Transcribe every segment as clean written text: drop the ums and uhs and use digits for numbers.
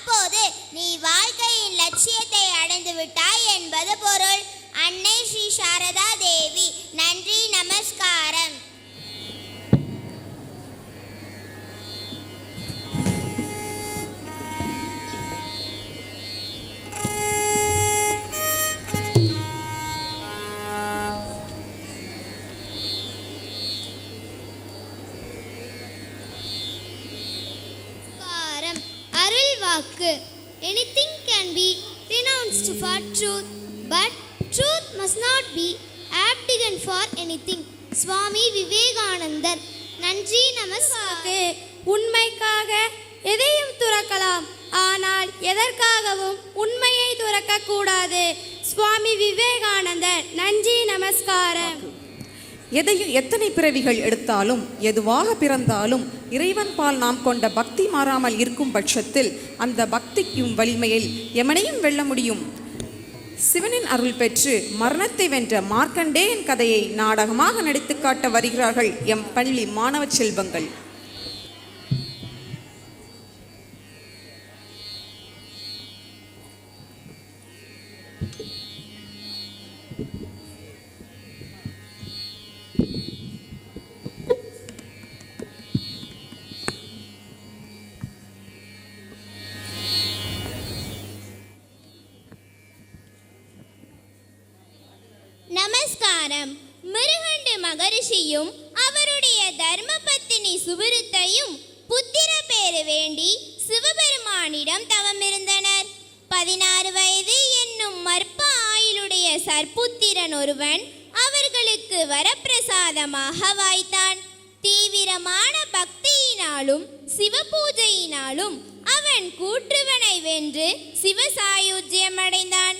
அப்போது நீ வாழ்க்கையின் லட்சியத்தை அடைந்து விட்டாய் என்பது பொருள். அன்னை ஸ்ரீ சாரதா தேவி. நன்றி, நமஸ்காரம். Anything can be renounced for truth, but truth must not be abdicated for anything. சுவாமி விவேகானந்தர். நன்றி, நமஸ்காரம். உண்மைக்காக எதையும் துறக்கலாம், ஆனால் எதற்காகவும் உண்மையை துறக்க கூடாது. சுவாமி விவேகானந்தர். நன்றி, நமஸ்காரம். எத்தனை பிறவிகள் எடுத்தாலும் எதுவாக பிறந்தாலும் இறைவன் பால் நாம் கொண்ட பக்தி மாறாமல் இருக்கும் பட்சத்தில் அந்த பக்திக்கும் வலிமையில் எமனையும் வெல்ல முடியும். சிவனின் அருள் பெற்று மரணத்தை வென்ற மார்க்கண்டேயன் கதையை நாடகமாக நடித்து காட்ட வருகிறார்கள் எம் பள்ளி மாணவ செல்வங்கள். நமஸ்காரம். மிருகண்டு மகரிஷியும் அவருடைய தர்ம பத்தினி சுபிருத்தையும் புத்திர பேறு வேண்டி சிவபெருமானிடம் தவமிருந்தனர். 16 வயது என்னும் மற்ப ஆயுளுடைய சற்புத்திரன் ஒருவன் அவர்களுக்கு வரப்பிரசாதமாக வாய்த்தான். தீவிரமான பக்தியினாலும் சிவபூஜையினாலும் அவன் கூற்றுவனை வென்று சிவசாயுஜ்யம் அடைந்தான்.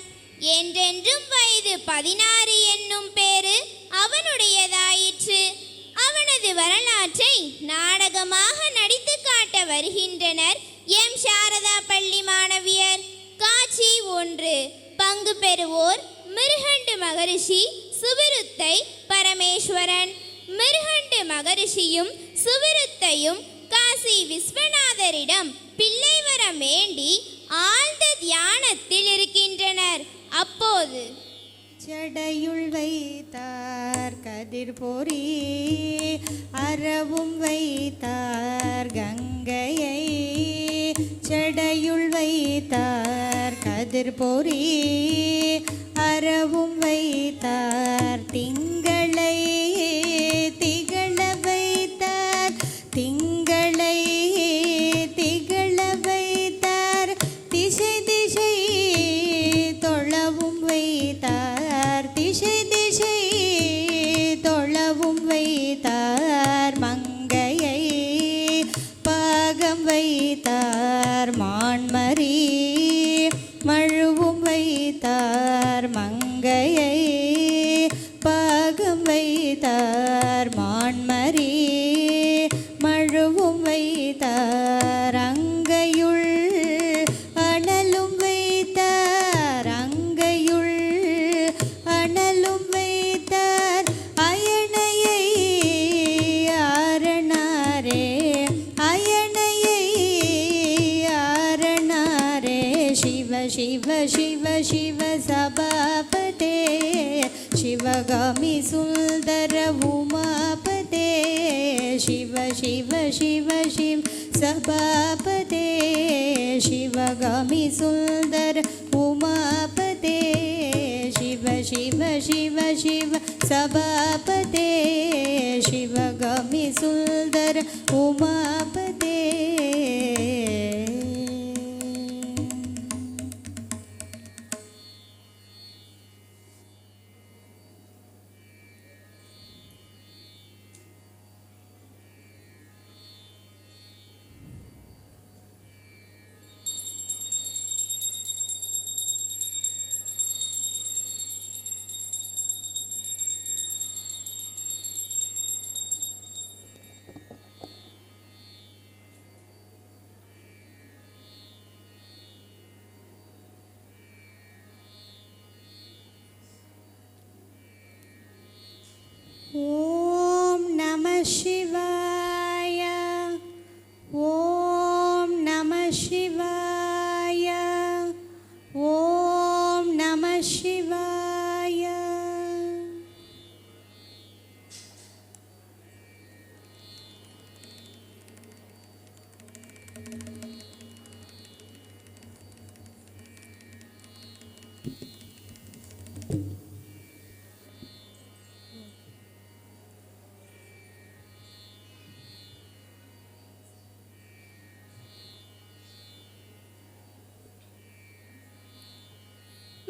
என்றென்றும் வயது 16 என்னும் பேரு அவனுடையதாயிற்று. அவனது வரலாற்றை நாடகமாக நடித்து காட்ட வருகின்றனர் எம் சாரதா பள்ளி மாணவியர். காட்சி 1. பங்கு பெறுவோர் மிருகண்டு மகரிஷி, சுவிருத்தை, பரமேஸ்வரன். மிருகண்டு மகரிஷியும் சுவிருத்தையும் காசி விஸ்வநாதரிடம் பிள்ளை வரம் வேண்டி ஆழ்ந்த தியானத்தில் இருக்கின்றனர். அப்போது சடையுள் வைத்தார் கதிர் பொறி, அறவும் வைத்தார் கங்கையை. சடையுள் வைத்தார் கதிர் பொறி, அறவும் வைத்தார் திங்களை. திகழ வைத்தார் திங்களை, திகழ வைத்தார் திசை திசை தொழவும் வைத்தார். திசை திசை தொழவும் வைத்தார் மங்கையை. பாகம் வைத்தார் மான்மரி, மழுவும் வைத்தார் மங்கையை. பாகம் வைத்தார் மான்மரி, மழுவும் வைத்தார் அங்கையுள். அனலும் வைத்தார் அங்கையுள், அனலும் வைத்தார் அயனையை. ஆரணாரே அயனையை, ஆரணாரே. சிவ சிவ சிவ சிவ சபாபதே, சிவகாமி சுந்தர உமாபதே. சிவ சிவ சிவ சிவ சபாபதே, சிவகாமி சுந்தர உமாபதே. சிவ சிவ சிவ சிவ சபாபதே, சிவகாமி சுந்தர உமாபதே.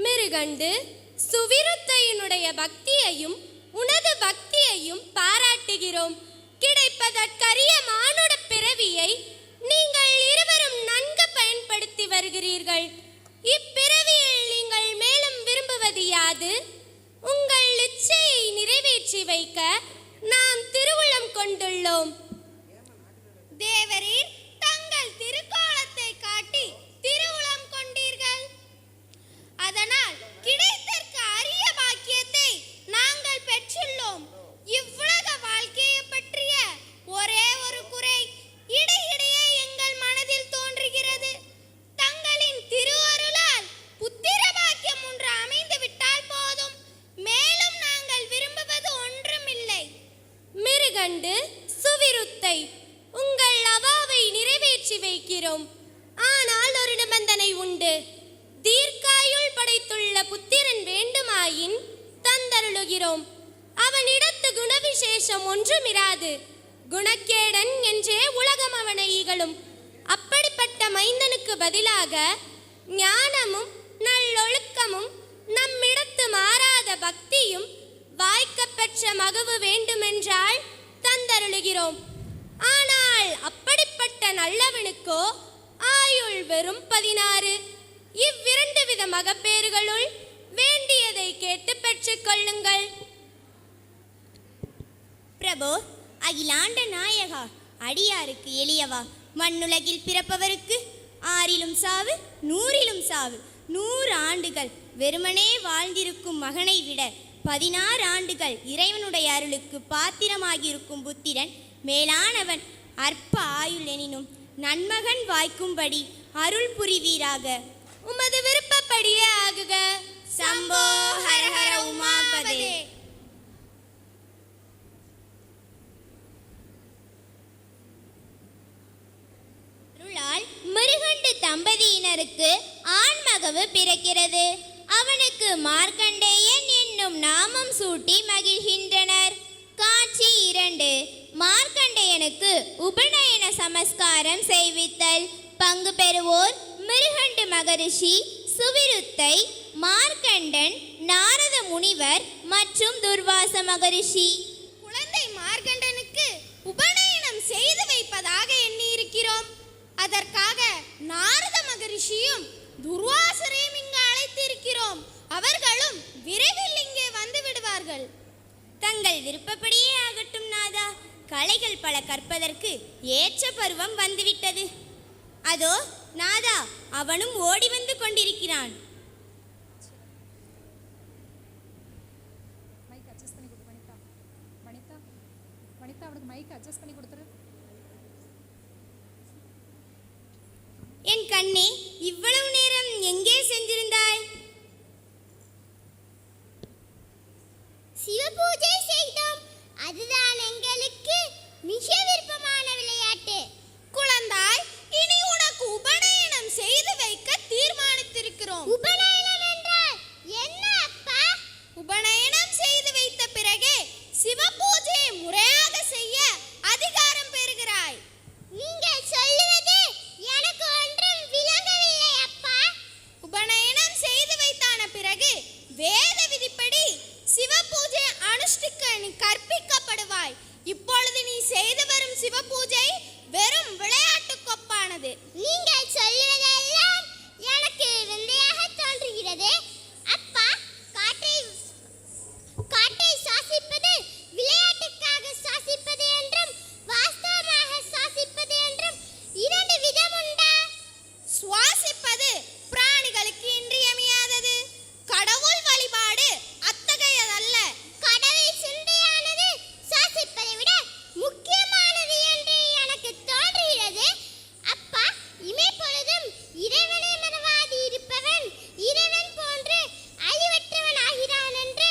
மிருகண்டு, சுவிருத்தையினுடைய பக்தியையும் உனது பக்தியையும் பாராட்டுகிறோம். கிடைப்பதற்கரிய மானுட பிறவியை நீங்கள் இருவரும் நன்கு பயன்படுத்தி வருகிறீர்கள். இப்பிறவியில் நீங்கள் மேலும் விரும்புவது யாது? உங்கள் இச்சையை நிறைவேற்றி வைக்க நாம் திருவுளம் கொண்டுள்ளோம். தேவரீர் தங்கள் திருக்கோலத்தை காட்டி திருவுளம் கொண்டீர்கள். அதனால் கிடைத்தற்க அரிய பாக்கியத்தை நாங்கள் பெற்றுள்ளோம். இவ்வுலக வாழ்க்கையை பற்றிய ஒரே ஒரு குறை இடையிடையே எங்கள் மனதில் தோன்றுகிறது. தங்களின் திருவருளால் புத்திர பாக்கியம் ஒன்று அமைந்து விட்டால் போதும். மேலும் நாங்கள் விரும்புவது ஒன்றுமில்லை. மிருகண்டு, சுவிருத்தை, உங்கள் அவாவை நிறைவேற்றி வைக்கிறோம். ஆனால் ஒரு நிபந்தனை உண்டு. தீர்க்காயுள் படைத்துள்ள புத்திரன் வேண்டுமாயின் தந்தருளுகிறோம். அவனிடத்து குணவிசேஷம் ஒன்றுமிராது. குணக்கேடன் என்றே உலகம் அவனை இகழும். அப்படிப்பட்ட மைந்தனுக்கு பதிலாக ஞானமும் நல்லொழுக்கமும் நம்மிடத்து மாறாத பக்தியும் வாய்க்கப்பெற்ற மகவு வேண்டுமென்றால் தந்தருளுகிறோம். ஆனால் அப்படிப்பட்ட நல்லவனுக்கோ ஆயுள் வெறும் 16. இவ்விரண்டு வித மகப்பேறுகளுள் வேண்டியதை கேட்டு பெற்றுக்கொள்ளுங்கள். பிரபு, அகிலாண்ட நாயகா, அடியாருக்கு எளியவா, மண்ணுலகில் பிறப்பவருக்கு 6லும் சாவு 100லும் சாவு. 100 ஆண்டுகள் வெறுமனே வாழ்ந்திருக்கும் மகனை விட 16 ஆண்டுகள் இறைவனுடைய அருளுக்கு பாத்திரமாகியிருக்கும் புத்திரன் மேலானவன். அற்ப ஆயுள் எனினும் நன்மகன் வாய்க்கும்படி அருள் புரிவீராக. உமது விருப்பப்படியே ஆகுக. சம்போ ஹரஹர உமாபதே. அருளால் மிருகண்டு தம்பதியினருக்கு ஆண்மகவு பிறக்கிறது. அவனுக்கு மார்க்கண்டேயன் என்னும் நாமம் சூட்டி மகிழ்கின்றனர். காட்சி 2. மார்க்கண்டேயனுக்கு உபநயன சமஸ்காரம் செய்வித்தல். பங்கு பெறுவோர் மிருகண்டு மகரிஷி, சுவிருத்தை, மார்க்கண்டன், நாரத முனிவர் மற்றும் துர்வாச மகரிஷி. குழந்தை மார்க்கண்டனுக்கு உபநயனம் செய்து வைப்பதாக எண்ணியிருக்கிறோம். அதற்காக நாரத மகரிஷியும் துர்வாசரையும் இங்கு அழைத்திருக்கிறோம். அவர்களும் விரைவில் இங்கே வந்து விடுவார்கள். தங்கள் விருப்பப்படியே ஆகட்டும் நாதா. கலைகள் பல கற்பதற்கு ஏற்ற பருவம் வந்துவிட்டது. அதோ நாதா, அவனும் ஓடி வந்து கொண்டிருக்கிறான். மைக் அட்ஜஸ்ட் பண்ணி கொடு வனிதா. வனிதா வனிதா அவனுக்கு மைக் அட்ஜஸ்ட் பண்ணி கொடுத்துரு. என் கண்ணே, இவ்வளவு நேரம் எங்கே சென்றிருந்தாய்? சிவபூஜை செய்தோம். அதுதான் எங்களுக்கு மிக விருப்பமான விளையாட்டு. குழந்தாய், இனி உனக்கு உபநயனம் செய்து வைக்க தீர்மானித்திருக்கிறோம். உபநயனம் என்றால் என்ன அப்பா? உபநயனம் செய்து வைத்த பிறகே சிவபூஜையை முறையாக செய்ய அதிகாரம் பெறுகிறாய். நீங்கள் சொல்லுவது எனக்கு ஒன்றும் விளங்கவில்லை அப்பா. உபநயனம் செய்து வைத்தான பிறகு வேத விதிப்படி சிவபூஜை அனுஷ்டிக்க நீ கற்பிக்கப்படுவாய். இப்பொழுது நீ செய்து வரும் சிவபூஜை வெறும் விளையாட்டுக்கொப்பானது. நீங்கள் சொல்லுவதெல்லாம் எனக்கு விந்தையாக தோன்றுகிறது. அப்பா, காற்றை சுவாசிப்பது விளையாட்டுக்காக சுவாசிப்பது என்றும் வாஸ்தவமாக சுவாசிப்பது என்றும் 2 விதம் உண்டா? சுவாசிப்பது பிராணிகளுக்கு இன்றியமையாதது. கடவுள் வழிபாடு அத்தகையதல்ல. கடவுள் சிந்தையானது சுவாசிப்பதை விட முக்கியமானது என்று எனக்கு தோன்றுகிறது. அப்பா, இமைப்பொழுதும் இறைவனை மறவாது இருப்பவன் இறைவன் போன்று அழிவற்றவன் ஆகிறான் என்று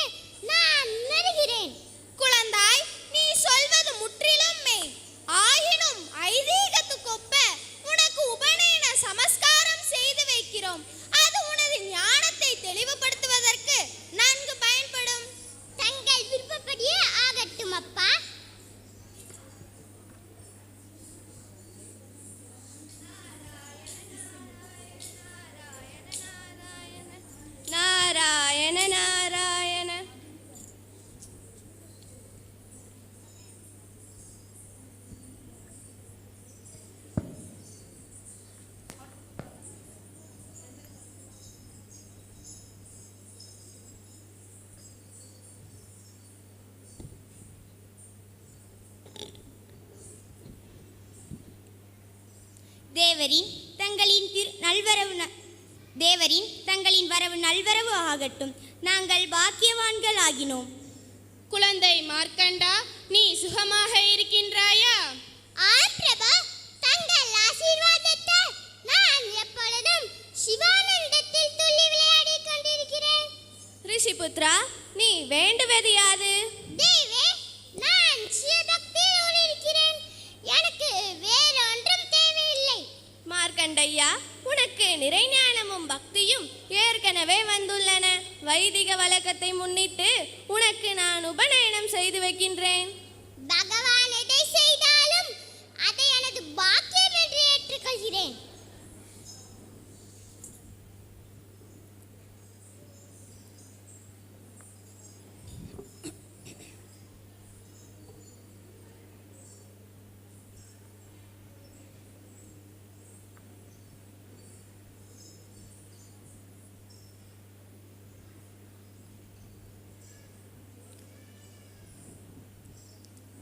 நான் உணர்கிறேன். குழந்தாய், நீ சொல்வது முற்றிலும் மெய். ஆயினும் ஐதீகத்துக்கொப்ப உனக்கு உபநயன சமஸ்காரம் செய்து வைக்கிறோம். அது உனது ஞானத்தை தெளிவுபடுத்துவதற்கு நன்கு பயன்படும். தங்கள் விருப்பப்படியே ஆகட்டும் அப்பா. நாராயண நாராயண. தேவரின் தங்களின் வரவு நல்வரவு ஆகட்டும். நாங்கள் பாக்கியவான்கள் ஆகினோம். குழந்தை மார்க்கண்டா, நீ சுகமாக இருக்கின்றாயா? ஆம் பிரபு, தங்கள் ஆசீர்வாதத்தால் நான் எப்பொழுதும் சிவானந்தத்தில் துள்ளி விளையாடிக் கொண்டிருக்கிறேன். ரிஷிபுத்ரா, நீ வேண்டுவது யாது? தேவே, நான் சிவபக்தியில் இருக்கிறேன். எனக்கு வேறொன்றும் தேவையில்லை. மார்க்கண்டையா, உனக்கு நிறைஞானமும் பக்தியும் ஏற்கனவே வந்துள்ளன. வைதிக வழக்கத்தை முன்னிட்டு உனக்கு நான் உபநயனம் செய்து வைக்கின்றேன். பகவான் எதை செய்தாலும் அதை எனது பாக்கியம் என்று ஏற்றுக்கொள்கிறேன்.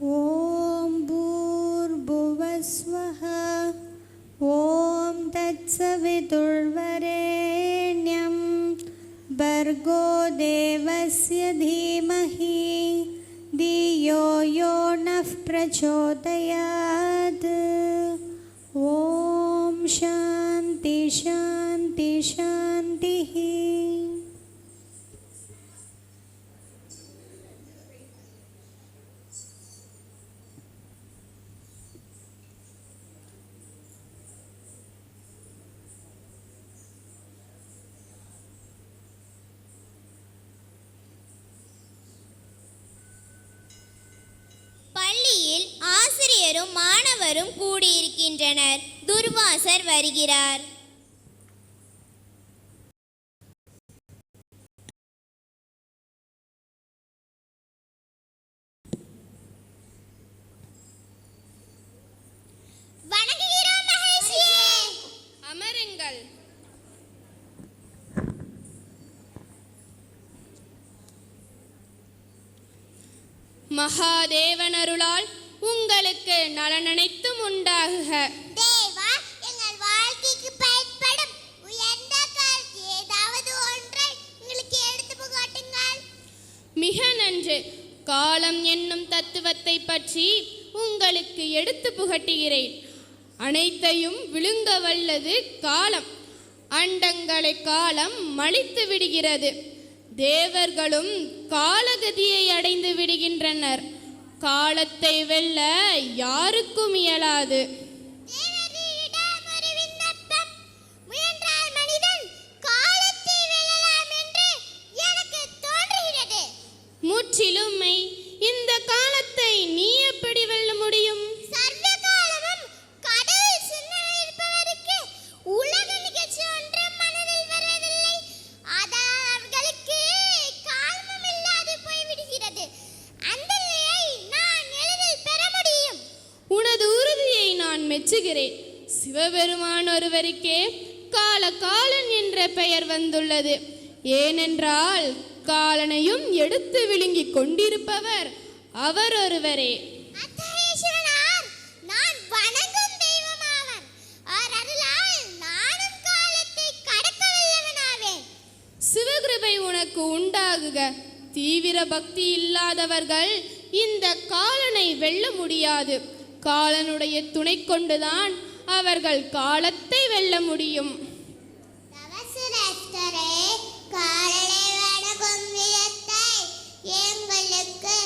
ॐ भूर्भुवस्वः ॐ तत्सवितुर्वरेण्यं भर्गो देवस्य धीमहि धियो यो नः प्रचोदयात्. ॐ शान्ति शान्ति शान्तिः. பள்ளியில் ஆசிரியரும் மாணவரும் கூடியிருக்கின்றனர். துர்வாசர் வருகிறார். வணங்குகிறோம் மகேஷியே. அமருங்கள். மகாதேவன் அருளால் உங்களுக்கு நலனனைத்தும் உண்டாகுக. தேவா, எங்கள் வாழ்க்கைக்கு பயன்படும் உயர்ந்த கருத்து ஏதாவது ஒன்றை உங்களுக்கு எடுத்து காட்டுங்கள். மிக நன்று. காலம் என்னும் தத்துவத்தை பற்றி உங்களுக்கு எடுத்து புகட்டுகிறேன். அனைத்தையும் விழுங்க வல்லது காலம். அண்டங்களை காலம் மலித்து விடுகிறது. தேவர்களும் காலகதியை அடைந்து விடுகின்றனர். காலத்தை வெல்ல யாருக்கும் இயலாது. தேவரிடம் ஒரு விண்ணப்பம். முயன்றால் மனிதன் காலத்தை வெல்லலாம் என்று எனக்கு தோன்றுகிறது. முற்றிலும் மெய். இந்த காலத்தை நீ எப்படி வெல்ல முடியும்? சர்வ காலமும் கடல் சிந்தனை இருப்பவருக்கு உலக நிகழ்ச்சி ஒன்றும் மனதில் வருவதில்லை. அவர்களுக்கு காலமும் இல்லாது போய்விடுகிறது. அந்த நிலையை நான் எளிதில் பெற முடியும். உனது உறுதியை நான் மெச்சுகிறேன். சிவபெருமான் ஒருவருக்கே காலன் என்ற பெயர் வந்துள்ளது. ஏனென்றால் காலனையும் எடுத்து விழுங்கிக் கொண்டிருப்பவர் அவர் ஒருவரே. அத்தகைய சிவனார் நான் வணங்கும் தெய்வமாவர். அவர் அருளால் நானும் காலத்தை கடக்க வல்லவனாவேன். சிவகிருபை உனக்கு உண்டாகுக. தீவிர பக்தி இல்லாதவர்கள் இந்த காலனை வெல்ல முடியாது. காலனுடைய துணை கொண்டுதான் அவர்கள் காலத்தை வெல்ல முடியும். தவசிரேஷ்டரே, காலனை வணங்கும் விதத்தை எங்களுக்கு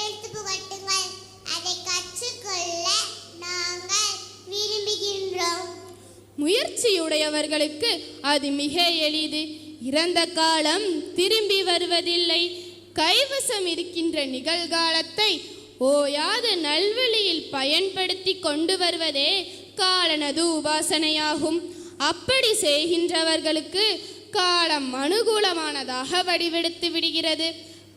எடுத்து புகட்டுங்கள். அதை கற்றுக்கொள்ள நாங்கள் விரும்புகின்றோம். முயற்சியுடையவர்களுக்கு அது மிக எளிது. இறந்த காலம் திரும்பி வருவதில்லை. கைவசம் இருக்கின்ற நிகழ்காலத்தை ஓயாத நல்வழியில் பயன்படுத்தி கொண்டு வருவதே காலனது உபாசனையாகும். அப்படி செய்கின்றவர்களுக்கு காலம் அனுகூலமானதாக வடிவெடுத்து விடுகிறது.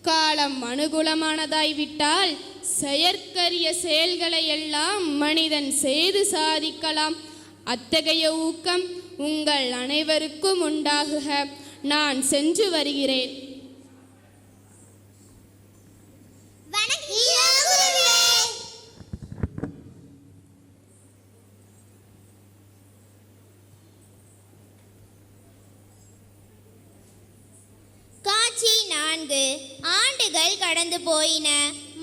காலம் அனுகூலமானதாய்விட்டால் செயற்கரிய செயல்களை எல்லாம் மனிதன் செய்து சாதிக்கலாம். அத்தகைய ஊக்கம் உங்கள் அனைவருக்கும் உண்டாகுக. நான் சென்று வருகிறேன். காட்சி 4. ஆண்டுகள் கடந்து போயின.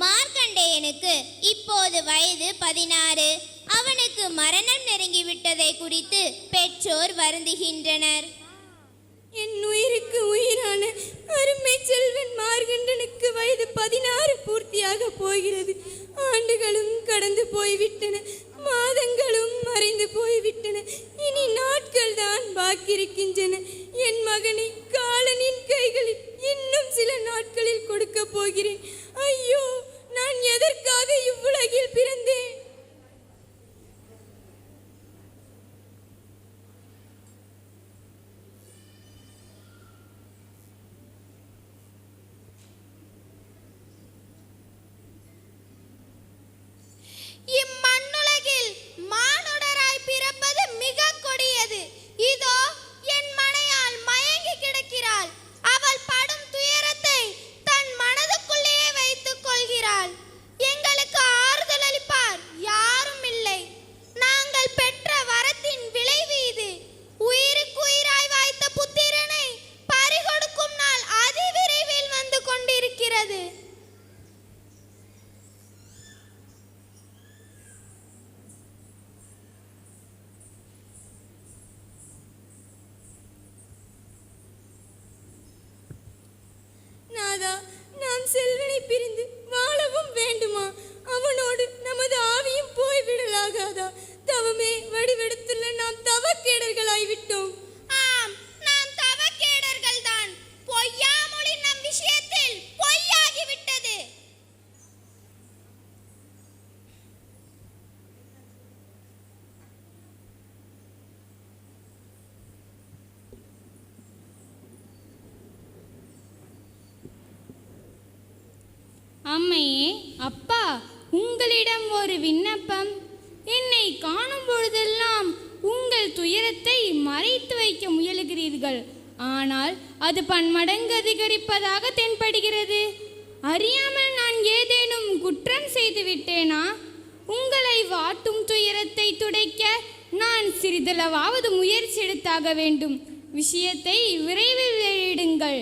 மார்க்கண்டேயனுக்கு இப்போது வயது 16. அவனுக்கு மரணம் நெருங்கிவிட்டதை குறித்து பெற்றோர் வருந்துகின்றனர். என் உயிருக்கு உயிரான அருமை செல்வன் மார்கண்டனுக்கு வயது 16 பூர்த்தியாக போகிறது. ஆண்டுகளும் கடந்து போய்விட்டன, மாதங்களும் மறைந்து போய்விட்டன. இனி நாட்கள் தான் பாக்கியிருக்கின்றன. என் மகனை காலனின் கைகளில் இன்னும் சில நாட்களில் கொடுக்க போகிறேன். ஐயோ, நான் எதற்காக இவ்வுலகில் பிறந்தேன்? இம்மண்ணுலகில் மானுடராய் பிறப்பது மிக கொடியது. இதோ என் மனையால் மயங்கி கிடக்கிறாள். அவள் படும் துயரத்தை தன் மனதுக்குள்ளேயே வைத்துக் கொள்கிறாள். எங்களுக்கு ஆறுதல் அளிப்பார் யாரும் இல்லை. நாங்கள் பெற்ற வரத்தின் விளைவு இது. உயிருக்கு உயிராய் வாய்த்த புத்திரனை பறிகொடுக்கும் நாள் அதிவிரைவில் வந்து கொண்டிருக்கிறது. நாதா, நாம் செல்வனை பிரிந்து வாழவும் வேண்டுமா? அவனோடு நமது ஆவியும் போய்விடலாகாதா? தவமே வடிவெடுத்துள்ள நாம் தவக்கேடர்களாய்விட்டோம். ஆம், நாம் தவக்கேடர்கள் தான். பொய்யாமொழி நம் விஷயத்தில் பொய்யாகிவிட்டது. அம்மையே, அப்பா, உங்களிடம் ஒரு விண்ணப்பம். என்னை காணும் பொழுதெல்லாம் உங்கள் துயரத்தை மறைத்து வைக்க முயலுகிறீர்கள். ஆனால் அது பன்மடங்கு அதிகரிப்பதாக தென்படுகிறது. அறியாமல் நான் ஏதேனும் குற்றம் செய்து விட்டேனா? உங்களை வாட்டும் துயரத்தை துடைக்க நான் சிறிதளவாவது முயற்சி எடுத்தாக வேண்டும். விஷயத்தை விரைவில் வெளியிடுங்கள்.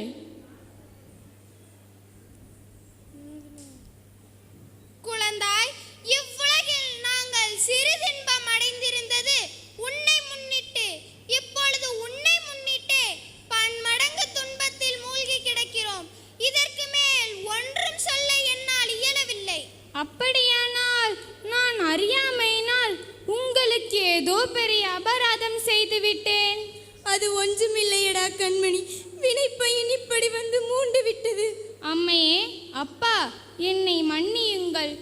குழந்தாய், இவ்வுலகில் நாங்கள் சிறிதின்பம் அடைந்திருந்தது உன்னை முன்னிட்டு. இப்பொழுது உன்னை முன்னிட்டு பன்மடங்கு துன்பத்தில் மூழ்கி கிடக்கிறோம். இதற்கு மேல் ஒன்றும் சொல்ல என்னால் இயலவில்லை. அப்படியானால் நான் அறியாமையினால் உங்களுக்கு ஏதோ பெரிய அபராதம் செய்து விட்டேன். அது ஒன்றுமில்லையடா கண்மணி, வினைப்பயன் இப்படி வந்து மூண்டு விட்டது. அம்மையே, அப்பா, என்னை மன்னியுங்கள்.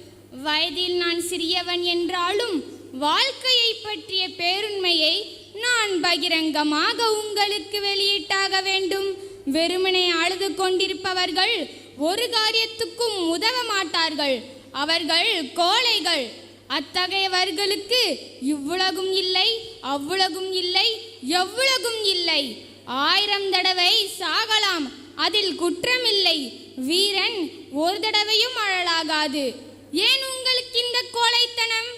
வயதில் நான் சிறியவன் என்றாலும் வாழ்க்கையை பற்றிய பேருண்மையை நான் பகிரங்கமாக உங்களுக்கு வெளியிட்டாக வேண்டும். வெறுமனே அழுது கொண்டிருப்பவர்கள் ஒரு காரியத்துக்கும் உதவ மாட்டார்கள். அவர்கள் கோழைகள். அத்தகையவர்களுக்கு இவ்வுலகும் இல்லை, அவ்வுலகும் இல்லை, எவ்வுலகும் இல்லை. 1000 தடவை சாகலாம், அதில் குற்றமில்லை. வீரன் ஒரு தடவையும் அழலாகாது. ஏன் உங்களுக்கு இந்த கோழைத்தனம்?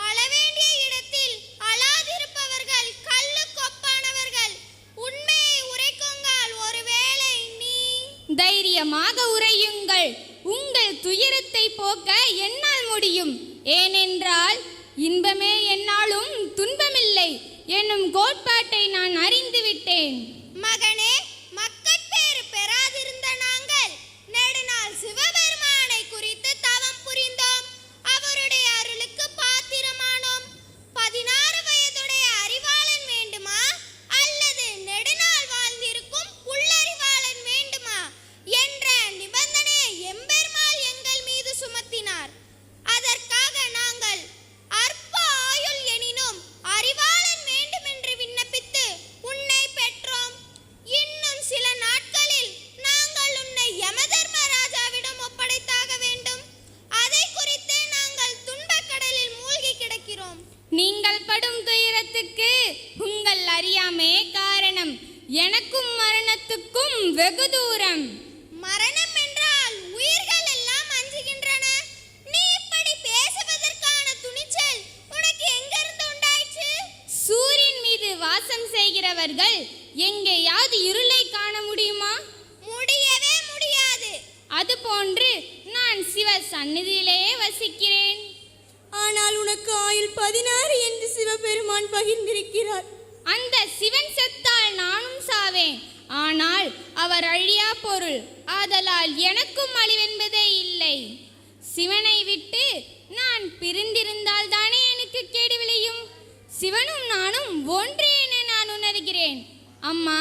அளவேண்டிய இடத்தில் அழாதிருப்பவர்கள் கல்லுக்கொப்பானவர்கள். உண்மையை உரைக்குங்கள். ஒருவேளை நீ தைரியமாக உரையுங்கள். உங்கள் துயரத்தை போக்க என்னால் முடியும். ஏனென்றால் இன்பமே என்னாலும் துன்பமில்லை என்னும் கோட்பாட்டை நான் அறிந்துவிட்டேன். மகனே, மக்கட்பேறு பெறாதிருந்த நாங்கள் நெடுநாள் சிவபெருமானை குறித்து தவம் புரிந்தோம். அவருடைய அருளுக்கு பாத்திரமானோம். 16 வயதுடைய அறிவாளன் வேண்டுமா, அல்லது நெடுநாள் வாழ்ந்திருக்கும் புள்ள எனக்கும் மரணத்துக்கும் வெகு தூரம். மரணம் என்றால் உயிர்கள் எல்லாம் அஞ்சுகின்றன. நீ இப்படி பேசுவதற்கான துணிச்சல் உனக்கு எங்கிருந்து உண்டாயிற்று? சூரியன் மீது வாசம் செய்கிறவர்கள் எங்கேயாவது இருளை காண முடியுமா? முடியவே முடியாது. அதுபோன்று நான் சிவ சந்நிதியிலேயே வசிக்கிறேன். ஆனால் உனக்கு ஆயுள் 16 என்று சிவபெருமான் பகிர்ந்திருக்கிறார். அந்த சிவன் செத்தால் நானும் சாவேன். ஆனால் அவர் அழியா பொருள், ஆதலால் எனக்கும் அழிவென்பதே இல்லை. சிவனை விட்டு நான் பிரிந்திருந்தால் தானே எனக்கு கேடு விளையும். சிவனும் நானும் ஒன்றே என நான் உணர்கிறேன். அம்மா,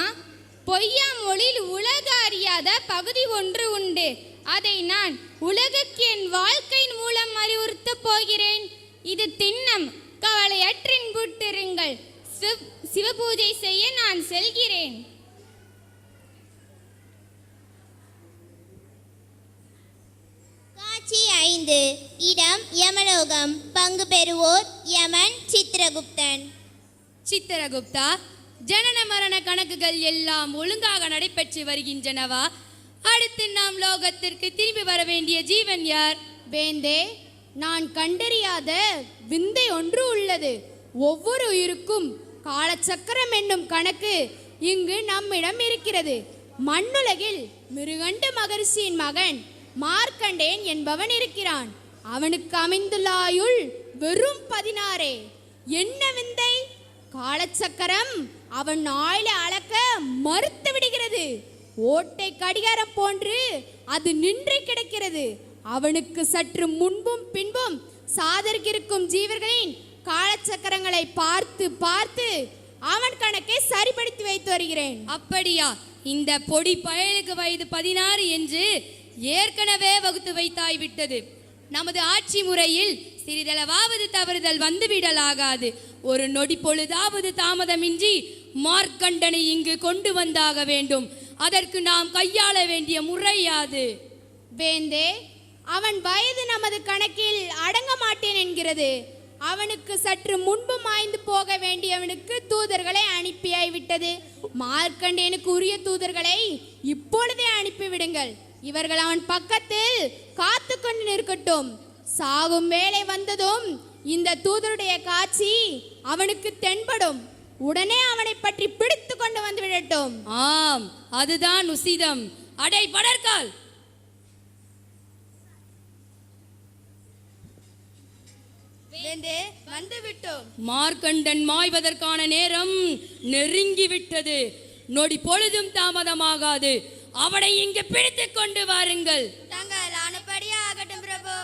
பொய்யா மொழியில் உலக அறியாத பகுதி ஒன்று உண்டு. அதை நான் உலகுக்கு என் வாழ்க்கையின் மூலம் அறிவுறுத்தப் போகிறேன். இது திண்ணம். கவலையற்றின் புட்டிருங்கள். சிவபூஜை செய்ய நான் செல்கிறேன். காட்சி 5. இடம் யமலோகம். பங்கு பெறுவோர் யமன், சித்திரகுப்தன். சித்திரகுப்தா, ஜனன மரண கணக்குகள் எல்லாம் ஒழுங்காக நடைபெற்று வருகின்றனவா? அடுத்து நாம் லோகத்திற்கு திரும்பி வர வேண்டிய ஜீவன் யார்? வேந்தே, நான் கண்டறியாத விந்தை ஒன்று உள்ளது. ஒவ்வொரு உயிருக்கும் காலச்சக்கரம் என்னும் கணக்கு இங்கு நம்மிடம் இருக்கிறது. மண்ணுலகில் மிருகண்ட மகரிஷியின் மகன் மார்க்கண்டேன் என்பவன் இருக்கிறான். அவனுக்கு அமைந்துள்ள ஆயுள் வெறும் 16. என்ன விந்தை! காலச்சக்கரம் அவன் ஆயுளை அளக்க மறுத்து விடுகிறது. ஓட்டை கடிகாரம் போன்று அது நின்று கிடக்கிறது. அவனுக்கு சற்று முன்பும் பின்பும் சாதர்க்கிருக்கும் ஜீவர்களின் காலச்சக்கரங்களை பார்த்து பார்த்து அவன் கணக்கை சரிப்படுத்தி வைத்து வருகிறேன். அப்படியா? இந்த பொடி பயலுக்கு வயது 16 என்று ஏற்கனவே வகுத்து வைத்தாய் விட்டது. நமது ஆட்சி முறையில் சிறிதளவாவது தவறுதல் வந்துவிடலாகாது. ஒரு நொடி பொழுதாவது தாமதமின்றி மார்க்கண்டனை இங்கு கொண்டு வந்தாக வேண்டும். அதற்கு நாம் கையாள வேண்டிய முறை யாது? வேந்தே, அவன் வயது நமது கணக்கில் அடங்க மாட்டேன் என்கிறது. அவனுக்கு சற்று முன்பு மாய்ந்து போக வேண்டியவனுக்கு தூதர்களை அனுப்பியாய்விட்டது. மார்க்கண்டேனுக்கு உரிய தூதர்களை இப்பொழுதே அனுப்பிவிடுங்கள். இவர்கள் அவன் பக்கத்தில் காத்து கொண்டு நிற்கட்டும். சாகும் வேளை வந்ததும் இந்த தூதருடைய காட்சி அவனுக்கு தென்படும். உடனே அவனை பற்றி பிடித்து கொண்டு வந்து விடட்டும். ஆம், அதுதான் உசிதம். அடை படர்கால்! வந்து விட்டோம். மார்க்கண்டன் மாய்வதற்கான நேரம் நெருங்கிவிட்டது. நொடி பொழுதும் தாமதமாகாது. அவனை இங்கு பிடித்துக் கொண்டு வாருங்கள். தங்கள் அனுப்படியே ஆகட்டும் பிரபு.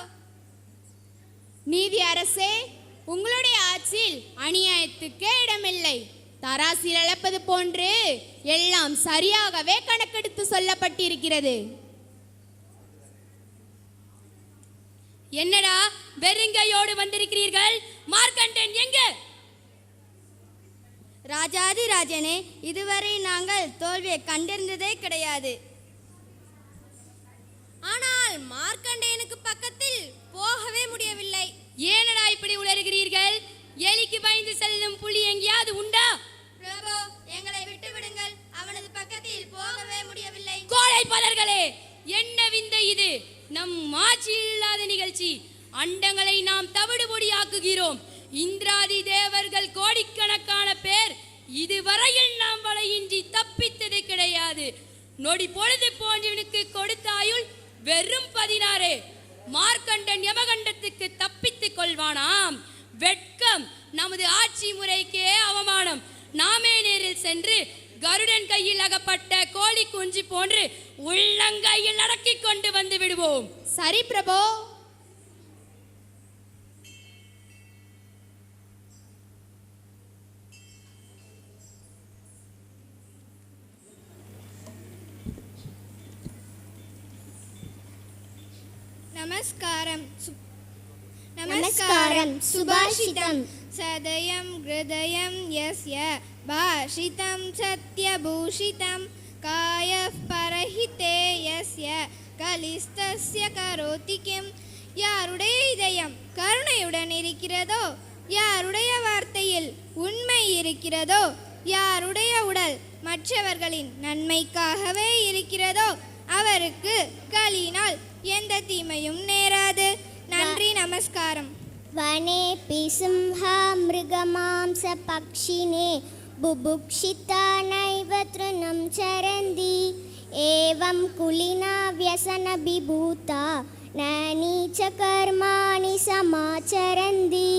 நீதி அரசே, உங்களுடைய ஆட்சியில் அநியாயத்துக்கே இடமில்லை. தராசில் அளப்பது போன்று எல்லாம் சரியாகவே கணக்கெடுத்து சொல்லப்பட்டிருக்கிறது. என்னடா வெறுங்கையோடு வந்திருக்கிறீர்கள்? மார்க்கண்டன் எங்கே? ராஜாதி ராஜனே, இதுவரை நாங்கள் தோல்வியை கண்டிருந்ததே கிடையாது. ஆனால் மார்க்கண்டேனுக்கு பக்கத்தில் போகவே முடியவில்லை. ஏனடா இப்படி உளறுகிறீர்கள்? எலிக்கு பயந்து செல்லும் புலி எங்கேயாவது உண்டா? பிரபு, எங்களை விட்டு விடுங்கள். அவனது பக்கத்தில் போகவே முடியவில்லை. கோழை பலர்களே, என்ன விந்தை இது! நம் ஆட்சியில் இல்லாத நிகழ்ச்சி. அண்டங்களை நாம் தவிடுபொடியாக்குகிறோம். இந்திராதி தேவர்கள் கோடிக்கணக்கான பேர் இதுவரையில் நாம் வலையின்றி தப்பித்தது கிடையாது. நொடி பொழுது போன்றவனுக்கு கொடுத்த ஆயுள் வெறும் 16. மார்க்கண்டன் யமகண்டத்துக்கு தப்பித்துக் கொள்வானாம். வெட்கம்! நமது ஆட்சி முறைக்கே அவமானம். நாமே நேரில் சென்று கருடன் கையில் அகப்பட்ட கோழி குஞ்சு போன்று உள்ளங்கையில் அடக்கிக் கொண்டு வந்து விடுவோம். சரி பிரபு. நமஸ்காரம். சுபாஷிதம். சதயம் ஹிருதயம் யஸ்ய பாஷிதம் சத்யபூஷிதம் காயः பரஹிதே யஸ்ய கலிஸ்தஸ்ய கரோதி கிம். யாருடைய இதயம் கருணையுடன் இருக்கிறதோ, யாருடைய வார்த்தையில் உண்மை இருக்கிறதோ, யாருடைய உடல் மற்றவர்களின் நன்மைக்காகவே இருக்கிறதோ அவருக்கு களியினால் எந்த தீமையும் நேராது. நன்றி, நமஸ்காரம். वनेऽपि सिंहा मृगमांसपक्षिणे बुभुक्षिता नैव तृणं चरन्ति एवं कुलिना व्यसनविभूता न नीचकर्माणि समाचरन्ति.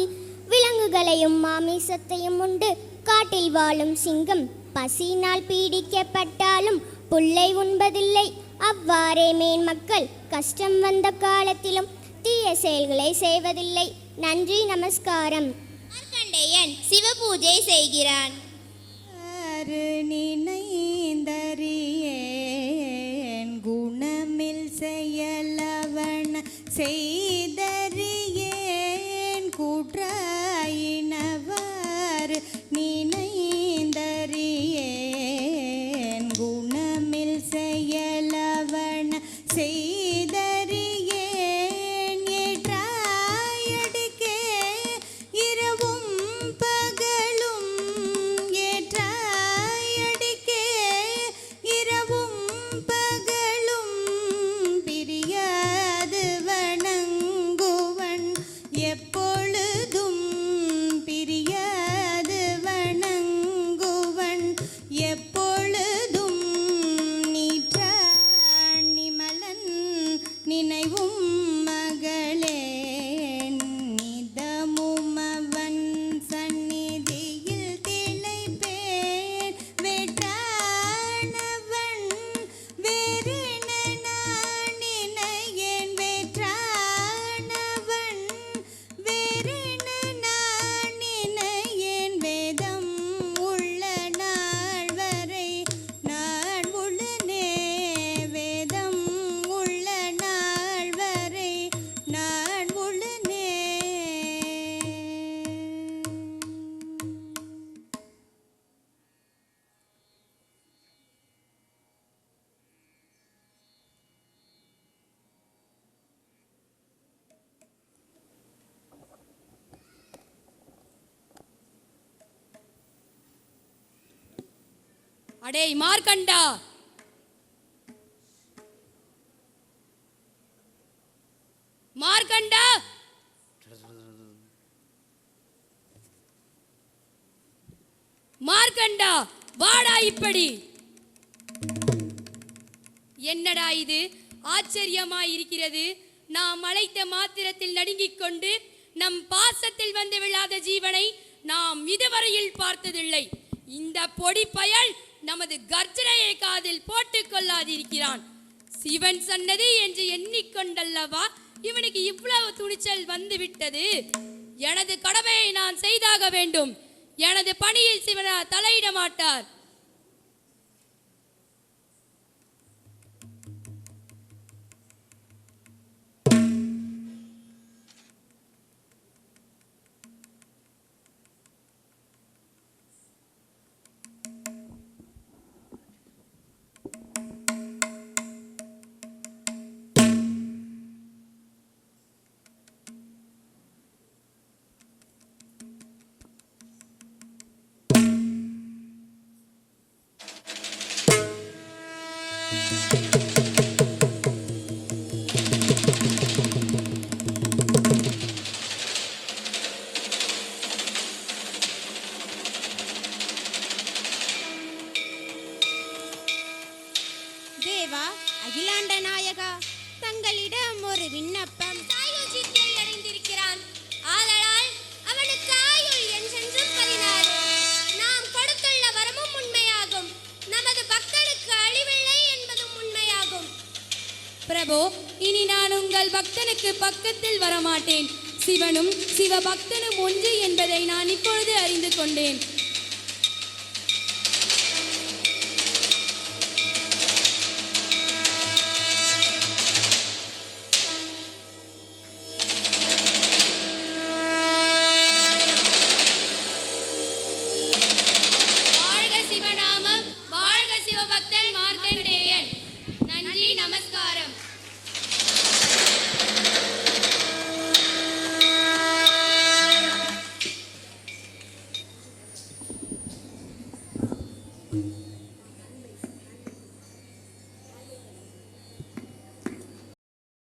விலங்குகளையும் மாமிசத்தையும் உண்டு காட்டில் வாழும் சிங்கம் பசியினால் பீடிக்கப்பட்டாலும் புல்லை உண்பதில்லை. அவ்வாறே மேன்மக்கள் கஷ்டம் வந்த காலத்திலும் தீய செயல்களை செய்வதில்லை. நன்றி, நமஸ்காரம். மார்க்கண்டேயன் சிவபூஜை செய்கிறான். நினைந்தறியேன் குணமில் செயலவன செய்தறியேன் கூற்றாயினவர் நினைந்தறியேன் குணமில் செயலவன செய்தறியேன் ஏற்றாயடிக்கே இரவும் பகலும் ஏற்றாயடிக்கே இரவும் பகலும் பிரியாது வணங்குவன் எப்பொழுதும் பிரியாது வணங்குவன் எப்பொழுதும் நீற்றான் நிமலன் நினைவும் மகளே நிதமும் அவன் சந்நிதியில் திளைப்பேன் வேற்றானவன் வேறென நான் நினையேன் வேற்றானவன் வேறென நான் நினையேன் வேதம் உள்ள நாள் வரை நான் உள்ளனே வேதம் உள்ள நாள் வரை நான் உள்ளனே. அடே மார்க்கண்டா, மார்க்கண்டா, மார்க்கண்டா, வாடா இப்படி. என்னடா இது, ஆச்சரியமாய் இருக்கிறது. நாம் அழைத்த மாத்திரத்தில் நடுங்கிக் கொண்டு நம் பாசத்தில் வந்து விழாத ஜீவனை நாம் இதுவரையில் பார்த்ததில்லை. இந்த பொடி பயல் நமது கர்ஜனையை காதில் போட்டுக் கொள்ளாதிருக்கிறான். சிவன் சொன்னது என்று எண்ணிக்கொண்டல்லவா இவனுக்கு இவ்வளவு துணிச்சல் வந்து விட்டது. எனது கடமையை நான் செய்தாக வேண்டும். எனது பணியில் சிவனா தலையிட மாட்டார். தேவா, அகிலாண்ட நாயகா, தங்களிடம் ஒரு விண்ணப்பம். ஆயுள்ஜித்தை அடைந்திருக்கிறான். ஆதலால் அவனுக்கு ஆயுள் என்றென்றும் 16. நாம் கொடுத்துள்ள வரமும் உண்மையாகும். நமது பக்தனுக்கு அழிவில்லை என்பதும் உண்மையாகும். பிரபு, இனி நான் உங்கள் பக்தனுக்கு பக்கத்தில் வரமாட்டேன். சிவனும் சிவபக்தனும் ஒன்று என்பதை நான் இப்பொழுது அறிந்து கொண்டேன். வாழ்க சிவநாமம், வாழ்க சிவபக்தன் மார்க்கண்டேயன். நன்றி, நமஸ்காரம். Thank you.